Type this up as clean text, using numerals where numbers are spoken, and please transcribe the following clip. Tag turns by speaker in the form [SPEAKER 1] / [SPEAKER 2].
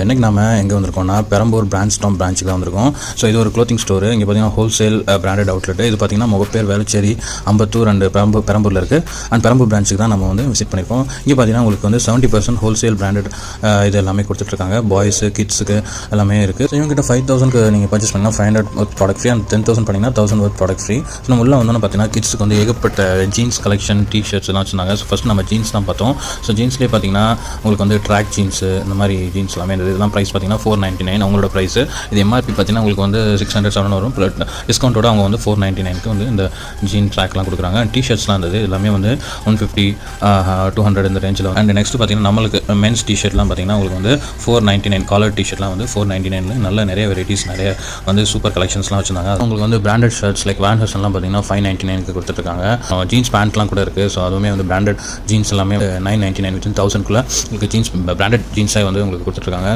[SPEAKER 1] இன்றைக்கி நம்ம எங்கே வந்திருக்கோம்னா பெரம்பூர் பிரான்ஸ்டாம் பிரான்ச்சுக்கு தான் வந்திருக்கோம். ஸோ இது ஒரு க்ளோத்திங் ஸ்டோரு. இங்கே பார்த்தீங்கன்னா ஹோல்சேல் பிராண்டட் அவுட்லெட். இது பார்த்தீங்கன்னா முகப்பேர், வேளச்சேரி, அம்பத்தூர் அண்ட் பெரம்பூரில் இருக்குது. அண்ட் பெரம்பூர் பிரான்ச்சுக்கு தான் நம்ம வந்து விசிட் பண்ணியிருக்கோம். இங்கே பார்த்தீங்கன்னா உங்களுக்கு வந்து 70% ஹோல்சேல் பிராண்டட் இது எல்லாமே கொடுத்துட்ருக்காங்க. பாய்ஸு, கிட்ஸுக்கு எல்லாமே இருக்குது. ஸோ இவங்ககிட்ட 5,000க்கு நீங்கள் பர்ச்சேஸ் பண்ணிங்கன்னா 500 ஒர்த் ப்ராடக்ட் ஃப்ரீ. அண்ட் 10,000 பண்ணிங்கன்னா 1,000 ஒர்த் ப்ராடக்ட் ஃப்ரீ. ஸோ நம்ம உள்ள வந்தோம்னா பார்த்தீங்கன்னா கிட்ஸுக்கு வந்து ஏகப்பட்ட ஜீன்ஸ் கலெக்ஷன், டிஷர்ட்ஸ் எல்லாம் வச்சுருந்தாங்க. ஸோ ஃபஸ்ட் நம்ம ஜீன்ஸ் தான் பார்த்தோம். ஸோ ஜீன்ஸ்லேயே பார்த்தீங்கன்னா உங்களுக்கு வந்து ட்ராக் ஜீன்ஸு இந்த மாதிரி ஜீன்ஸ் எல்லாமே இருந்தது. இதெல்லாம் ப்ரைஸ் பார்த்தீங்கன்னா 499 அவங்களோட ப்ரைஸ். இது எம்ஆர்பி பார்த்தீங்கன்னா உங்களுக்கு வந்து 600 வரும். டிஸ்கவுண்ட்டோட அவங்க வந்து 499க்கு வந்து இந்த ஜீன் ட்ராக்லாம் கொடுக்குறாங்க. டிஷர்ட்ஸ்லாம் இருந்தது. எல்லாமே வந்து 150, 200 இந்த ரேஞ்சில். அண்ட் நெக்ஸ்ட் பார்த்தீங்கன்னா நம்மளுக்கு மென்ஸ் டிஷர்ட்லாம் பார்த்தீங்கன்னா உங்களுக்கு வந்து 499 காலர் டிஷர்ட்லாம் வந்து 499 நல்ல நிறைய வெரைட்டிஸ், நிறைய வந்து சூப்பர் கலெக்ஷன்ஸ்லாம் வச்சுருந்தாங்க. உங்களுக்கு வந்து பிராண்டட் ஷர்ட்ஸ் லைக் வேன் ஹர்ஸ்லாம் பார்த்தீங்கன்னா 599க்கு கொடுத்துட்ருக்காங்க. ஜீன்ஸ் பேண்ட்லாம் கூட இருக்குது. ஸோ அதுவுமே வந்து பிராண்டட் ஜீன்ஸ் எல்லாமே 999 வித்தின் 1000க்குள்ளே உங்களுக்கு ஜீன்ஸ் பிராண்டட் ஜீன்ஸாக வந்து உங்களுக்கு கொடுத்துட்ருக்காங்க.